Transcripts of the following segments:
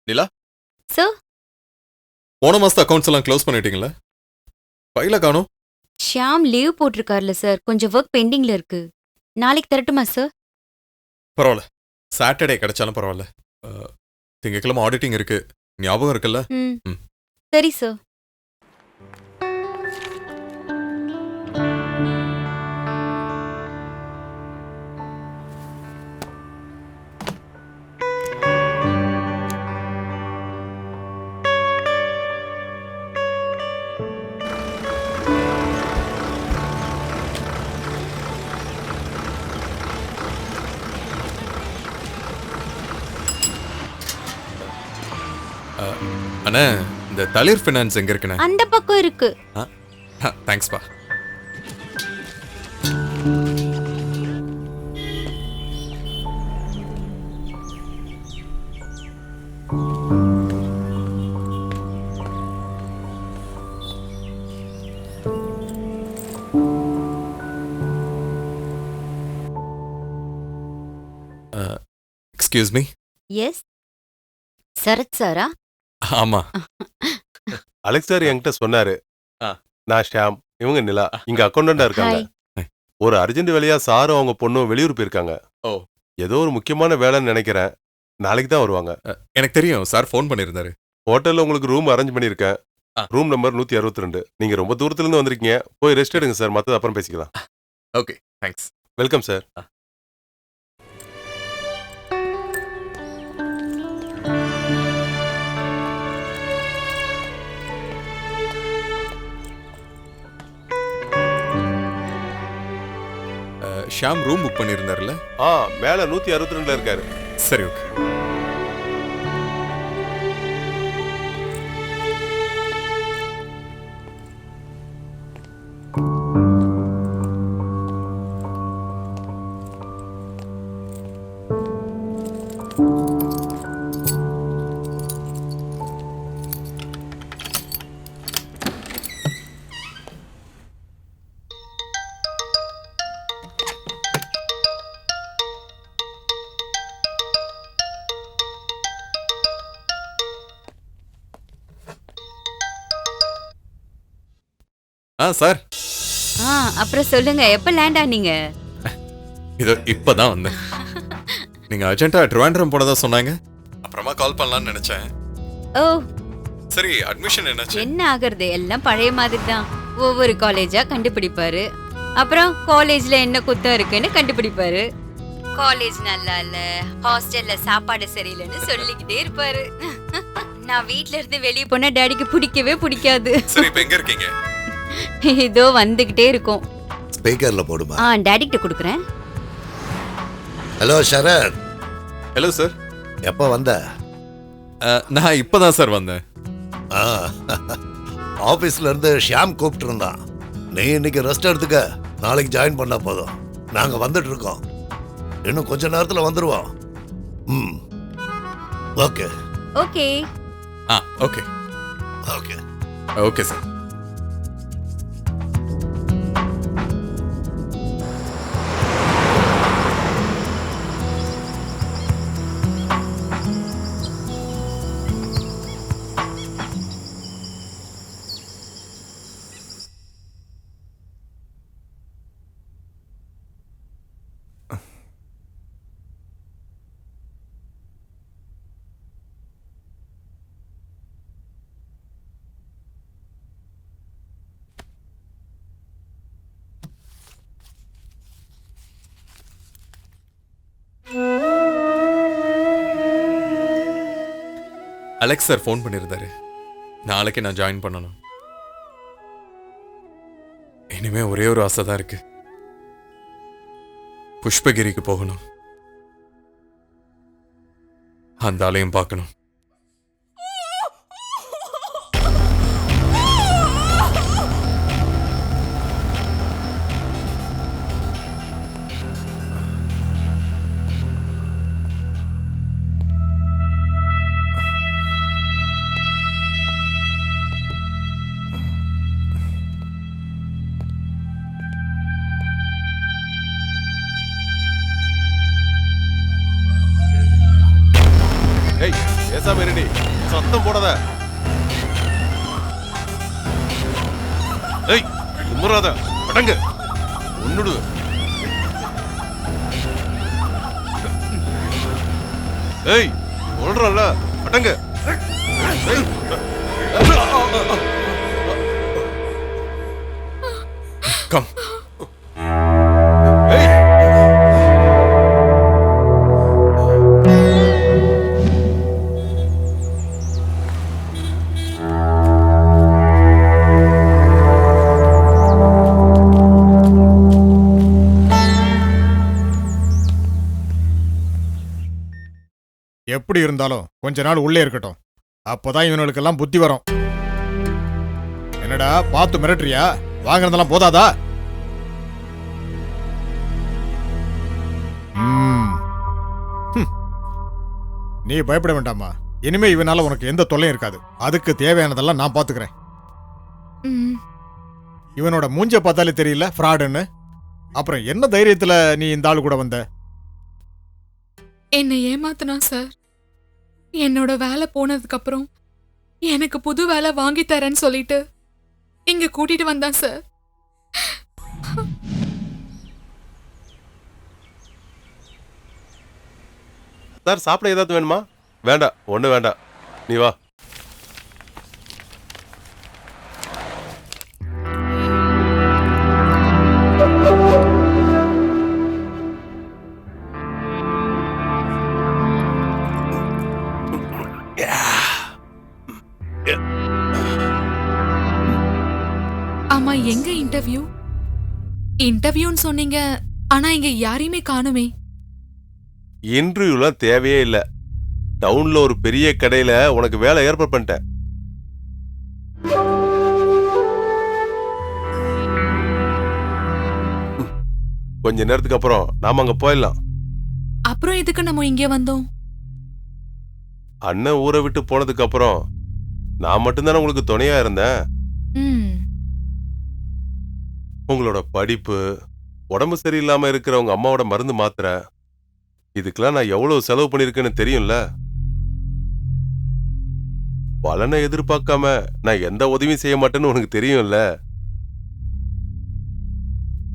நிலா, sir. போன மாசத்து accounts எல்லாம் க்ளோஸ் பண்ணிட்டீங்களா? ஃபைல காணோம். ஷியாம் லீவ் போட்டிருக்கார்ல சார், கொஞ்சம் ஒர்க் பெண்டிங்ல இருக்கு. நாளைக்கு தரட்டுமா சார்? பரவாயில்ல, சாட்டர்டே கிடைச்சாலும் பரவாயில்ல. திங்கக்கிழமை ஆடிட்டிங் இருக்கு, ஞாபகம் இருக்குல்ல? ம். ம். சரி சார். அண்ணா, இந்த தளிர் ஃபினான்ஸ் எங்க இருக்குண்ணே? அந்த பக்கம் இருக்கு. தேங்க்ஸ்பா. Excuse me. எஸ். சரத் சாரா? ஆமா. அலெக்ஸ் சார் என்கிட்ட சொன்னாரு. ஆ. நான் ஷியாம், இவங்க நிலா, இங்க அக்கௌண்டண்டா இருக்காங்க. ஹாய். ஒரு அர்ஜென்ட் வேலையா சாரும் அவங்க பொண்ணும் வெளியூர் போயிருக்காங்க. ஓ. ஏதோ ஒரு முக்கியமான வேலைன்னு நினைக்கிறேன். நாளைக்கு தான் வருவாங்க. எனக்கு தெரியும், சார் ஃபோன் பண்ணியிருந்தாரு. ஹோட்டல்ல உங்களுக்கு ரூம் அரேஞ்ச் பண்ணியிருக்கேன். ஆ. Room number 162. நீங்க ரொம்ப தூரத்துல இருந்து வந்திருக்கீங்க. போய் ரெஸ்ட் எடுங்க சார், மத்தது அப்புறம் பேசிக்கலாம். Okay, thanks. Welcome sir. Sham room book பண்ணியிருந்தாருல்ல? மேல 162ல இருக்காரு. சரி, ஓகே. சார். அப்புறம் சொல்லுங்க, எப்ப லேண்ட் ஆனீங்க? இதோ இப்பதான் வந்தேன். நீங்க அர்ஜென்ட்டா ட்ரிவாண்ட்ரம் போனதா சொன்னாங்க. அப்புறமா கால் பண்ணலாம்னு நினைச்சேன். ஓ. சரி, அட்மிஷன் என்னாச்சு? என்ன ஆகுறது, எல்லாம் பழைய மாதிரி தான். ஒவ்வொரு காலேஜா கண்டுபிடிப்பாரு. அப்புறம் காலேஜ்ல என்ன குத்தம் இருக்குன்னு கண்டுபிடிப்பாரு. காலேஜ் நல்லா இல்ல, ஹாஸ்டல்ல சாப்பாடு சரியில்லைன்னு சொல்லிக்கிட்டே இருப்பாரு. நான் வீட்ல இருந்து வெளியே போனா டாடிக்கு பிடிக்கவே பிடிக்காது. சரி, இப்ப எங்க இருக்கீங்க? இதோ வந்துகிட்டே இருக்கும். ஸ்பீக்கர்ல போடுமா? டாடி கிட்ட கொடுக்குறேன். Hello Sarath, hello sir. எப்போ வந்த? நான் இப்பதான் சார் வந்தேன். ஆபீஸ்ல இருந்து ஷியாம் கூப்பிட்டு இருந்தான். நீ இன்னைக்கு ரெஸ்ட் எடுத்துக்க, நாளைக்கு ஜாயின் பண்ணா போதும். நாங்க வந்துட்டு இருக்கோம், இன்னும் கொஞ்ச நேரத்துல வந்துருவோம். ம், okay okay. Okay okay okay sir. Alex sir phone பண்ணியிருந்தாரு. நாளைக்கு நான் ஜாயின் பண்ணணும். இனிமே ஒரே ஒரு ஆசை தான் இருக்கு, புஷ்பகிரிக்கு போகணும், அந்த ஆலயம் பார்க்கணும். பேசாம இருடி, சத்தம் போடாத. ஏய் குமுறாத, அடங்க. ஒன்னுடு. ஏய் சொல்றல, அடங்க. ஏய். கம். ஏய். எப்படி இருந்தாலும் கொஞ்ச நாள் உள்ளே இருக்கட்டும். அப்பதான் இவனுக்கெல்லாம் புத்தி வரும். என்னடா பார்த்து மிரட்டுறியா? வாங்கினதெல்லாம் போதாதா? நீ பயப்பட வேண்டாமா. இனிமே இவனால உனக்கு எந்த தொல்லையும் இருக்காது. அதுக்கு தேவையானதெல்லாம் நான் பாத்துக்கிறேன். இவனோட மூஞ்ச பார்த்தாலே தெரியல ஃப்ராடுன்னு. அப்புறம் என்ன தைரியத்துல நீ இந்த ஆளு கூட வந்த? என்னை ஏமாத்தினா சார். என்னோட வேலை போனதுக்கு அப்புறம் எனக்கு புது வேலை வாங்கி தரேன்னு சொல்லிட்டு இங்க கூட்டிட்டு வந்தான் சார். சார் சாப்பிட ஏதாவது வேணுமா? வேண்டாம், ஒண்ணு வேண்டாம், நீ வா. ஆமா, எங்க இன்டர்வியூன்னு சொன்னீங்க, ஆனா இங்க யாரையுமே காணுமே. இன்டர்வியூலாம் தேவையே இல்ல. டவுன்ல ஒரு பெரிய கடையில உனக்கு வேலை ஏற்பாடு பண்ணிட்டேன். கொஞ்ச நேரத்துக்கு அப்புறம் நாம அங்க போயிடலாம். அப்புறம் எதுக்கு நம்ம இங்க வந்தோம்? அண்ணன் ஊரை விட்டு போனதுக்கு அப்புறம் நான் மட்டும்தானே உங்களுக்கு துணையா இருந்தேன். உங்களோட படிப்பு, உடம்பு சரியில்லாம இருக்கிற உங்க அம்மாவோட மருந்து மாத்திரை, இதுக்கெல்லாம் நான் எவ்வளவு செலவு பண்ணிருக்கேன்னு தெரியும்ல. பலனை எதிர்பார்க்காம நான் எந்த உதவியும் செய்ய மாட்டேன்னு உனக்கு தெரியும்ல.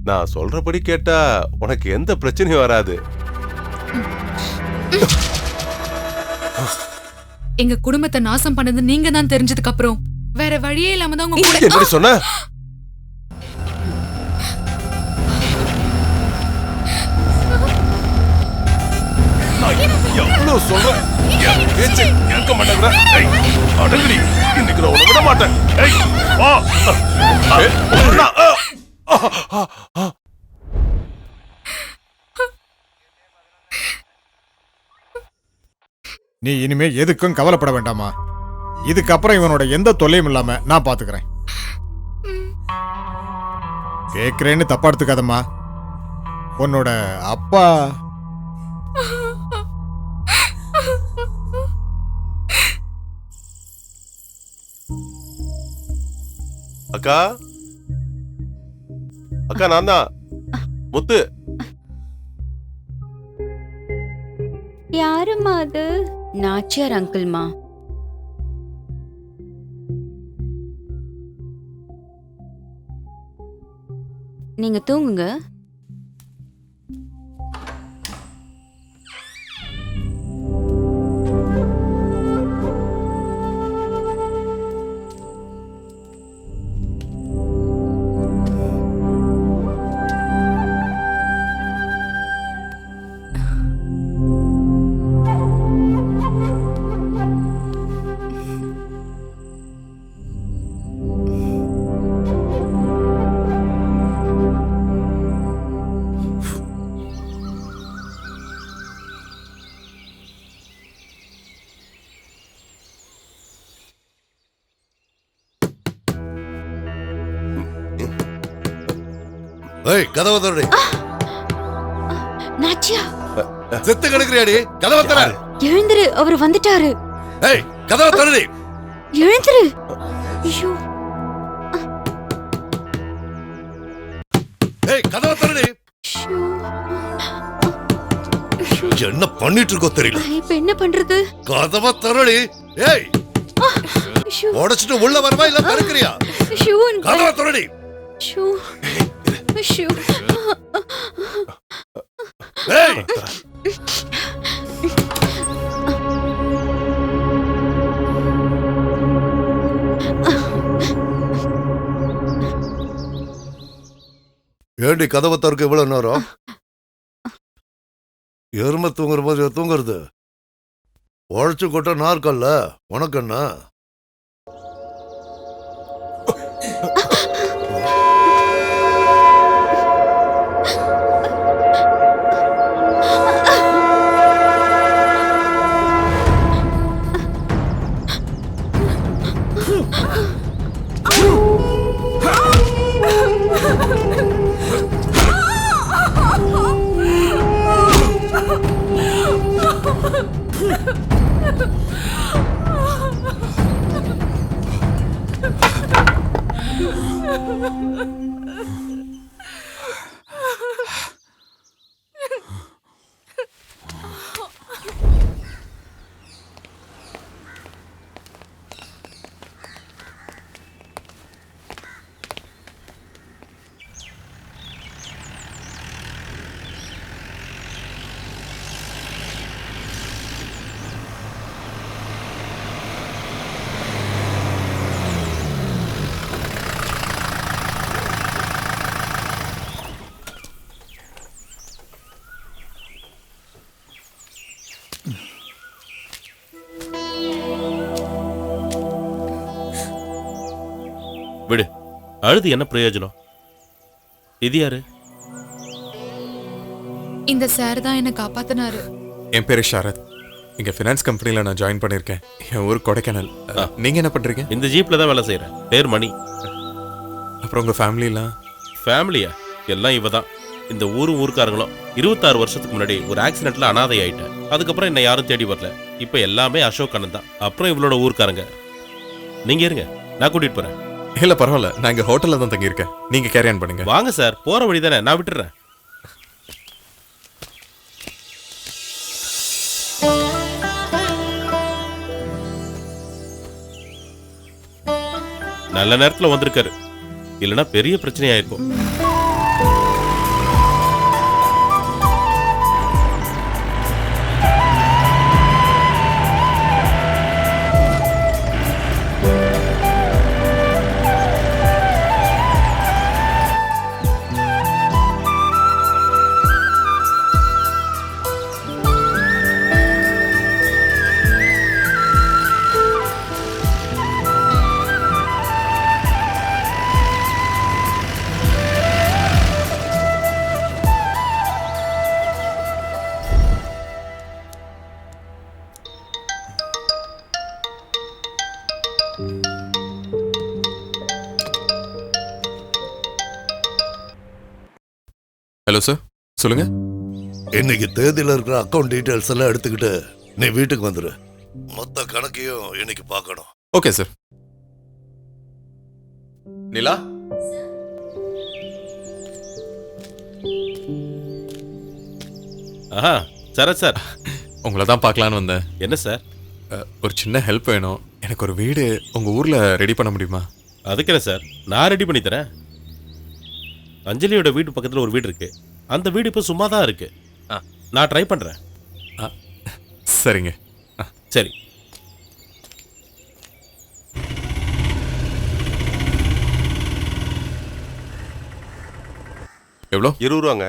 நான் சொல்றபடி கேட்டா உனக்கு எந்த பிரச்சனையும் வராது. எங்க குடும்பத்தை நாசம் பண்ணது நீங்க தான் தெரிஞ்சதுக்கு அப்புறம் வேற வழியே இல்லாம தான் உங்க கூட. எப்படி சொன்ன? எவ்வளவு சொல்றேன், பேச்சு கேட்க மாட்டேங்கிற. அடங்கடி, இன்னைக்கு நான் உன்னை விட மாட்டேன். நீ இனிமே எதுக்கும் கவலைப்பட வேண்டாமா. இதுக்கப்புறம் இவனோட எந்த தொல்லையும் இல்லாம நான் பாத்துக்கிறேன். கேக்குறேன்னு தப்பா எடுத்துக்காதம்மா. உன்னோட அப்பா அக்கா, அக்கா நான் தான் முத்து. யாருமா அது? நாச்சியார் அங்கிள்மா. நீங்க தூங்குங்க. ஏய் கதவை தரடி. நாச்சியா, செத்து கிடக்குறியாடி? கதவை தர. எழுந்திரு, அவர் வந்துட்டாரு. ஏய் கதவை தரடி. எழுந்திரு. ஐயோ, ஏய் கதவை தரடி. ஐயோ. ஐயோ. என்ன பண்ணிட்டு இருக்கோ தெரியல. இப்ப என்ன பண்றது? கதவை திறடி. ஏய், ஷூ உடைச்சிட்டு உள்ள வரவா இல்ல திறக்கறியா? ஷூ கதவை திறடி. ஷூ ஷூ ஏய், ஏண்டி கதவை திறக்க இவ்வளவு நேரம்? எருமை தூங்குற மாதிரி தூங்குறது. உழைச்சு கொட்ட நாற்கல்ல உனக்கு என்ன? விடு, அழுது என்ன பிரயோஜனம்? இது யாரு? இந்த சார் தான் என்ன காப்பாத்தினாரு. என் பேரு ஷரத். இங்க ஃபினான்ஸ் கம்பெனில நான் ஜாயின் பண்ணிருக்கேன். என் ஊர் கொடைக்கானல். நீங்க என்ன பண்றீங்க? இந்த ஜீப்ல தான் வேலை செய்யறேன். பேர் மணி. அப்புறம் உங்க ஃபேமிலிலாம்? ஃபேமிலியா? எல்லாம் இவ தான். இந்த ஊருக்காரங்களும் 26 வருஷத்துக்கு முன்னாடி ஒரு ஆக்சிடென்ட்ல அனாதை ஆயிட்டேன். அதுக்கப்புறம் என்ன யாரும் தேடி வரல. இப்ப எல்லாமே அசோக் அண்ணன் தான். அப்புறம் இவளோட ஊர்க்காரங்க. நீங்க இருங்க, நான் கூட்டிட்டு போறேன். இல்ல பரவாயில்ல, நான் இங்க ஹோட்டல்ல தான் தங்கியிருக்கேன். நீங்க கேரி ஆன் பண்ணுங்க. வாங்க சார், போற வழி தானே, நான் விட்டுறேன். நல்ல நேரத்துல வந்திருக்காரு, இல்லைன்னா பெரிய பிரச்சனையாயிருக்கும். ஹலோ சார், சொல்லுங்க. இன்னைக்கு தேதியில இருக்கிற அக்கவுண்ட் டீடைல்ஸ் எல்லாம் எடுத்துக்கிட்டு நீ வீட்டுக்கு வந்துரு. மொத்த கணக்கையும் இன்னைக்கு பார்க்கணும். Okay sir. நிலா, ஆஹா, சரத் சார். உங்களை தான் பார்க்கலான்னு வந்தேன். என்ன சார்? ஒரு சின்ன ஹெல்ப் வேணும். எனக்கு ஒரு வீடு உங்க ஊர்ல ரெடி பண்ண முடியுமா? அதுக்கு என்ன சார், நான் ரெடி பண்ணி தரேன். அஞ்சலியோட வீட்டு பக்கத்தில் ஒரு வீடு இருக்கு. அந்த வீடு இப்போ சும்மா தான் இருக்கு. நான் ட்ரை பண்றேன். சரிங்க. சரி. எவ்வளோ? 20 ரூபாங்க.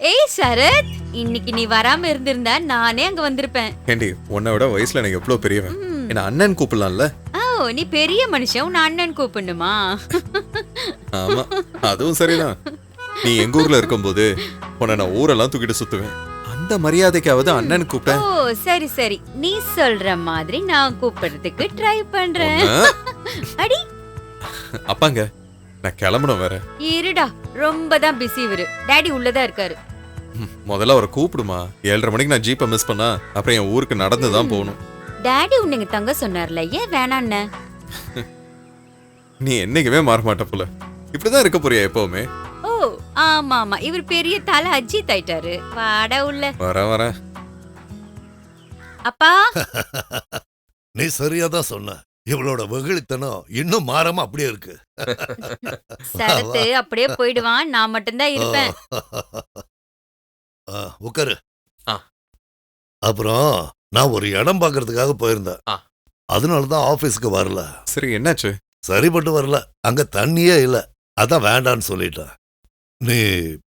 ஏய் சரத், இன்னைக்கு நீ வராம இருந்திருந்தா நானே அங்க வந்திருப்பேன். ஏண்டி, உன்னை விட வயசுல எனக்கு எவ்வளவு பெரியவன். என்ன அண்ணன் கூப்பிடலாம்ல? ஓ, நீ பெரிய மனுஷன், உன் அண்ணன் கூப்பிடணுமா? ஆமா, அதுவும் சரிதான். நீ எங்க ஊர்ல இருக்கும்போது உன்னை நான் ஊரெல்லாம் தூக்கிட்டு சுத்துவேன். அந்த அந்த மரியாதைக்காவது அண்ணன் ஓ கூப்பிட்டேன். சரி சரி, நீ சொல்ற மாதிரி நான் கூப்பிடுறதுக்கு ட்ரை பண்றேன். அடி அப்பாங்க, நான் கிளம்பணும் வேற. இருடா, ரொம்ப தான் பிஸி இவரு. டாடி உள்ளதா இருக்காரு. முதல்ல அவரை கூப்பிடுமா. 7:30 மணிக்கு நான் ஜீப்பை மிஸ் பண்ணா அப்புறம் என் ஊருக்கு நடந்து தான் போகணும். டாடி உன்னை தங்க சொன்னார்ல, ஏன் வேணான்னு? நீ என்னைக்குமே மாற மாட்ட போல. இப்படிதான் இருக்க போறியா எப்பவுமே? ஓ ஆமா ஆமா, இவர் பெரிய தலை அஜித் ஆயிட்டாரு. வாடா உள்ள. வர அப்பா நீ சரியா தான் சொன்ன. இவளோட வெகுளித்தனம் இன்னும் மாறாம அப்படியே இருக்கு. சரத்து அப்படியே போயிடுவான், நான் மட்டும்தான் இருப்பேன். உட்காரு. ஆ. அப்புறம் நான் ஒரு இடம் பார்க்கறதுக்காக போயிருந்தேன். ஆ. அதனாலதான் ஆபீஸ்க்கு வரல. சரி, என்னாச்சு? சரிப்பட்டு வரல. அங்க தண்ணியே இல்ல. அதான் வேண்டான்னு சொல்லிட்டேன். நீ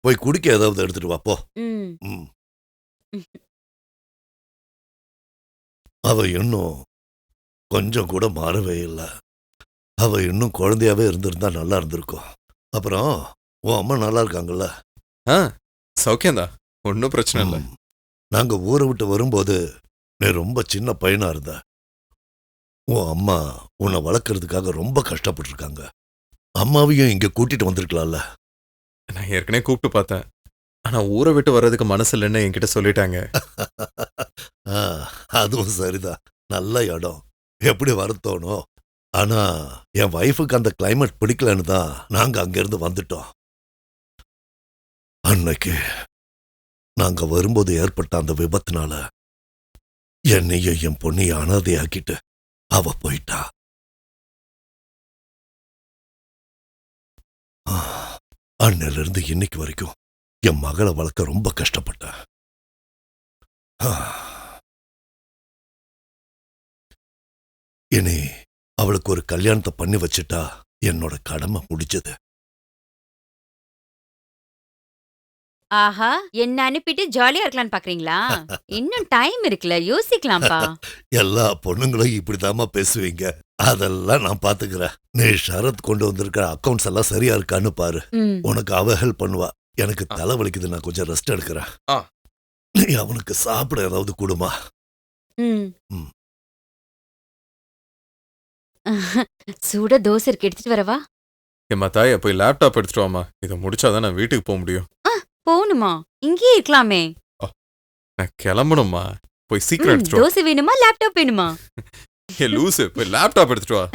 போய் குடிக்க ஏதாவது எடுத்துட்டு வா போ. ம். ம். அவ இன்னும் கொஞ்சம் கூட மாறவே இல்லை. அவ இன்னும் குழந்தையாவே இருந்திருந்தா நல்லா இருந்திருக்கும். அப்புறம் உன் அம்மா நல்லா இருக்காங்கல்ல? ஆ, சௌக்கியம்தான், ஒன்னும் பிரச்சனை இல்லை. ம். நாங்க ஊரை விட்டு வரும்போது நீ ரொம்ப சின்ன பையனா இருந்த. உன் அம்மா உன்னை வளர்க்கறதுக்காக ரொம்ப கஷ்டப்பட்டிருக்காங்க. அம்மாவையும் இங்க கூட்டிட்டு வந்திருக்கலாம்ல. நான் ஏற்கனவே கூப்பிட்டு பார்த்தேன். ஆனா ஊரை விட்டு வர்றதுக்கு மனசு இல்லைன்னு என்கிட்ட சொல்லிட்டாங்க. ஆ, அதுவும் சரிதான். நல்ல இடம், எப்படி வர தோணும். ஆனா என் வைஃபுக்கு அந்த கிளைமேட் பிடிக்கலன்னு தான் நாங்க அங்கிருந்து வந்துட்டோம். அன்னைக்கு நாங்க வரும்போது ஏற்பட்ட அந்த விபத்துனால என்னையும் என் பொண்ணையும் அனாதையாக்கிட்டு அவ போயிட்டா. அன்னையில இருந்து இன்னைக்கு வரைக்கும் என் மகளை வளர்க்க ரொம்ப கஷ்டப்பட்டேன். இனி அவளுக்கு ஒரு கல்யாணத்தை பண்ணி வச்சுட்டா என்னோட கடமை முடிஞ்சது. ஆஹா, என்ன அனுப்பிட்டு ஜாலியா இருக்கலாம்னு பாக்குறீங்களா? இன்னும் டைம் இருக்குல்ல, யோசிக்கலாம்ப்பா. எல்லா பொண்ணுங்களும் இப்படிதாம்மா பேசுவீங்க. அதெல்லாம் நான் பாத்துக்கிறேன். நீ ஷரத் கொண்டு வந்திருக்கிற அக்கவுண்ட்ஸ் எல்லாம் சரியா இருக்கான்னு பாரு. ம். உனக்கு அவ ஹெல்ப் பண்ணுவா. எனக்கு தலை வலிக்குது, நான் கொஞ்சம் ரெஸ்ட் எடுக்கிறேன். ஆ. நீ அவனுக்கு சாப்பிட ஏதாவது கொடுமா. ம். ம். சூட தோசை இருக்கு, எடுத்துட்டு வரவா? எம்மா தாயா, போய் லேப்டாப் எடுத்துட்டு வாமா. இதை முடிச்சாதான் நான் வீட்டுக்கு போக முடியும். போகணுமா? இங்கேயே இருக்கலாமே. நான் கிளம்பணுமா. போய் சீக்கிரம் எடுத்துட்டு வா. தோசை வேணுமா லேப்டாப் வேணுமா? ஏ லூசு, போய் லேப்டாப் எடுத்துட்டு வா.